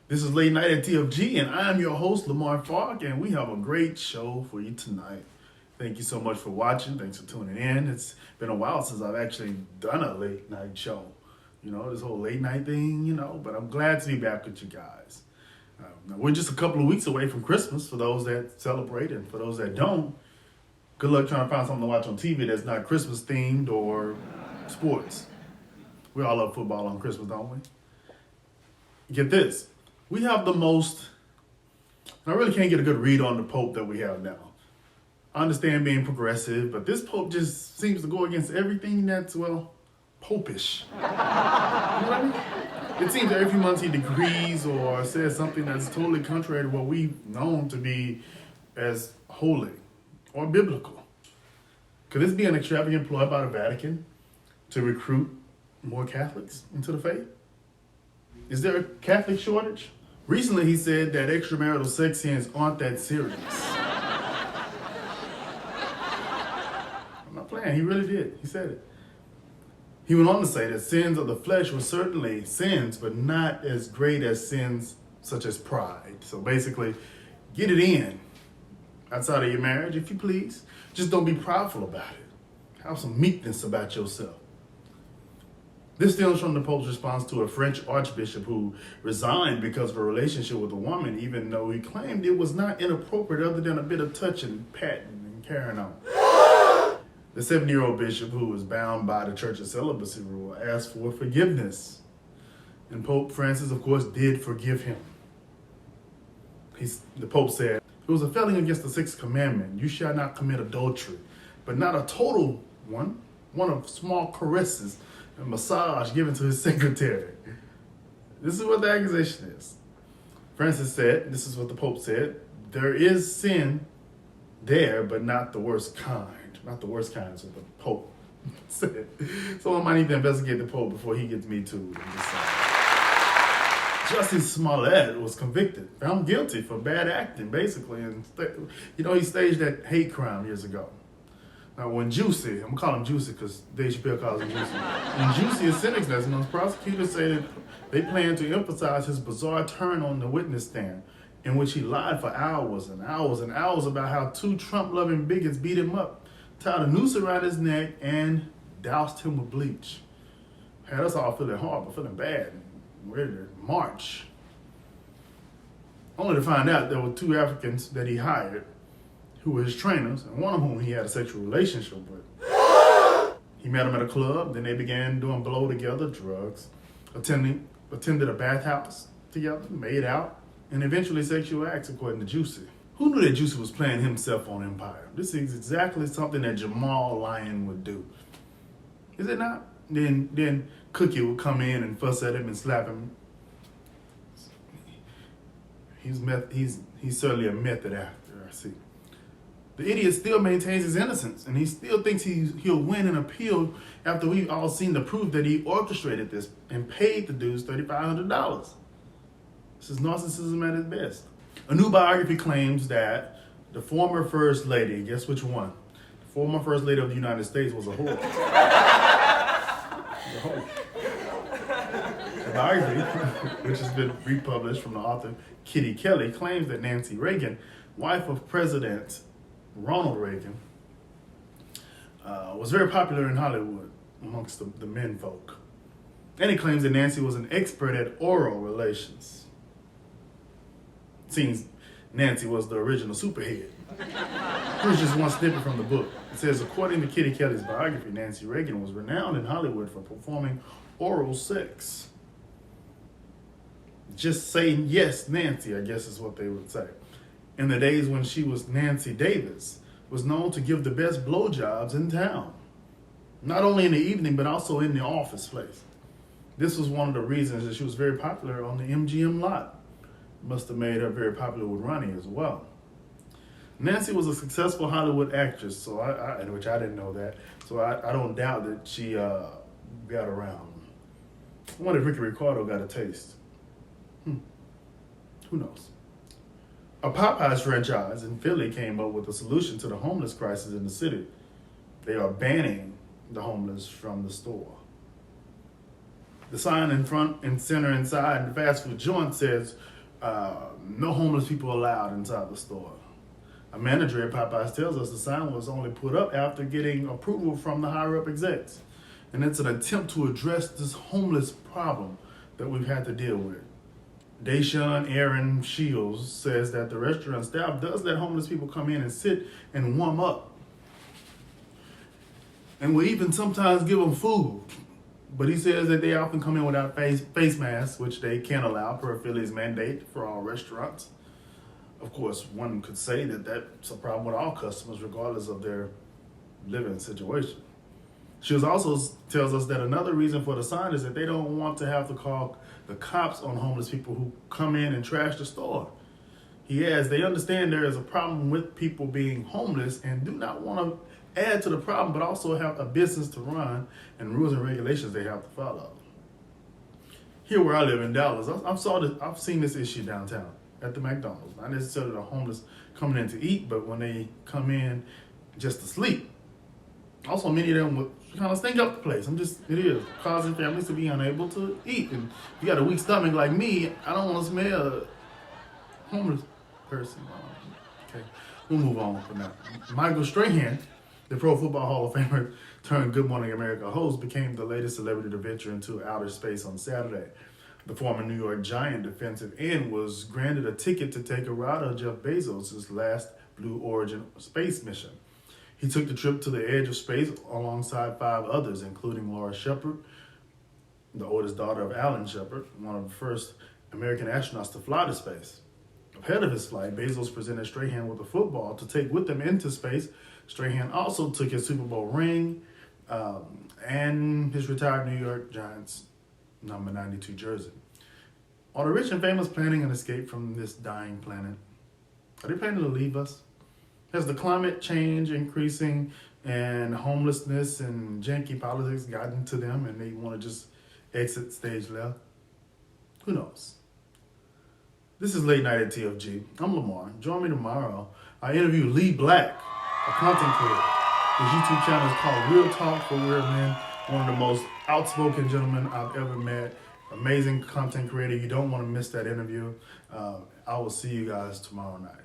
This is Late Night at TFG, and I'm your host, Lamar Faulk, and we have a great show for you tonight. Thank you so much for watching. Thanks for tuning in. It's been a while since I've actually done a late night show. You know, this whole late night thing, but I'm glad to be back with you guys. Now, we're just a couple of weeks away from Christmas for those that celebrate, and for those that don't, good luck trying to find something to watch on TV that's not Christmas themed or sports. We all love football on Christmas, don't we? Get this. We have the most, and I really can't get a good read on the Pope that we have now. I understand being progressive, but this Pope just seems to go against everything that's, Popish. You know what I mean? It seems every few months he decrees or says something that's totally contrary to what we've known to be as holy or biblical. Could this be an extravagant ploy by the Vatican to recruit more Catholics into the faith? Is there a Catholic shortage? Recently, he said that extramarital sex sins aren't that serious. I'm not playing. He really did. He said it. He went on to say that sins of the flesh were certainly sins, but not as great as sins such as pride. So basically, get it in outside of your marriage, if you please. Just don't be prideful about it. Have some meekness about yourself. This stems from the Pope's response to a French archbishop who resigned because of a relationship with a woman, even though he claimed it was not inappropriate other than a bit of touching, patting, and carrying on. The 70-year-old bishop, who was bound by the church's celibacy rule, asked for forgiveness. And Pope Francis, of course, did forgive him. The Pope said, "It was a felony against the sixth commandment. You shall not commit adultery, but not a total one of small caresses a massage given to his secretary." This is what the accusation is. Francis said, this is what the Pope said, there is sin there, but not the worst kind. Not the worst kind is what the Pope said. Someone might need to investigate the Pope before he gets me too. Jussie Smollett was convicted, found guilty for bad acting, basically. And, he staged that hate crime years ago. Now, when Jussie, I'm going to call him Jussie because Dave Chappelle calls him Jussie. When Jussie is sentenced, those prosecutors say that they plan to emphasize his bizarre turn on the witness stand, in which he lied for hours and hours and hours about how two Trump-loving bigots beat him up, tied a noose around his neck, and doused him with bleach. Had us all feeling horrible, feeling bad, ready to march. Only to find out there were two Africans that he hired who were his trainers, and one of whom he had a sexual relationship with. He met them at a club, then they began doing blow together, drugs, attended a bathhouse together, made out, and eventually sexual acts, according to Jussie. Who knew that Jussie was playing himself on Empire? This is exactly something that Jamal Lyon would do. Is it not? Then Cookie would come in and fuss at him and slap him. He's certainly a method actor, I see. The idiot still maintains his innocence, and he still thinks he'll win an appeal after we've all seen the proof that he orchestrated this and paid the dudes $3,500. This is narcissism at its best. A new biography claims that the former First Lady, guess which one? The former First Lady of the United States was a whore. The biography, which has been republished from the author Kitty Kelly, claims that Nancy Reagan, wife of President Ronald Reagan, was very popular in Hollywood amongst the men folk. And he claims that Nancy was an expert at oral relations. Seems Nancy was the original superhead. Here's just one snippet from the book. It says, according to Kitty Kelly's biography, Nancy Reagan was renowned in Hollywood for performing oral sex. Just saying yes, Nancy, I guess is what they would say. In the days when she was Nancy Davis, was known to give the best blowjobs in town. Not only in the evening, but also in the office place. This was one of the reasons that she was very popular on the MGM lot. Must have made her very popular with Ronnie as well. Nancy was a successful Hollywood actress, so which I didn't know that. So I don't doubt that she got around. I wonder if Ricky Ricardo got a taste. Who knows? A Popeyes franchise in Philly came up with a solution to the homeless crisis in the city. They are banning the homeless from the store. The sign in front and center inside the fast food joint says, No homeless people allowed inside the store. A manager at Popeyes tells us the sign was only put up after getting approval from the higher up execs. And it's an attempt to address this homeless problem that we've had to deal with. Deshaun Aaron Shields says that the restaurant staff does let homeless people come in and sit and warm up. And will even sometimes give them food. But he says that they often come in without face masks, which they can't allow per Philly's mandate for all restaurants. Of course, one could say that that's a problem with all customers, regardless of their living situation. She also tells us that another reason for the sign is that they don't want to have to call the cops on homeless people who come in and trash the store. He adds they understand there is a problem with people being homeless and do not want to add to the problem, but also have a business to run and rules and regulations they have to follow. Here where I live in Dallas, I've seen this issue downtown at the McDonald's. Not necessarily the homeless coming in to eat, but when they come in just to sleep. Also, many of them would kind of stink up the place. It is causing families to be unable to eat. And if you got a weak stomach like me, I don't want to smell a homeless person. Okay, we'll move on from that. Michael Strahan, the Pro Football Hall of Famer turned Good Morning America host, became the latest celebrity to venture into outer space on Saturday. The former New York Giant defensive end was granted a ticket to take a ride on Jeff Bezos' last Blue Origin space mission. He took the trip to the edge of space alongside 5 others, including Laura Shepard, the oldest daughter of Alan Shepard, one of the first American astronauts to fly to space. Ahead of his flight, Bezos presented Strahan with a football to take with him into space. Strahan also took his Super Bowl ring and his retired New York Giants number 92 jersey. Are the rich and famous planning an escape from this dying planet? Are they planning to leave us? Has the climate change increasing and homelessness and janky politics gotten to them and they want to just exit stage left? Who knows? This is Late Night at TFG. I'm Lamar. Join me tomorrow. I interview Lee Black, a content creator. His YouTube channel is called Real Talk for Real Men. One of the most outspoken gentlemen I've ever met. Amazing content creator. You don't want to miss that interview. I will see you guys tomorrow night.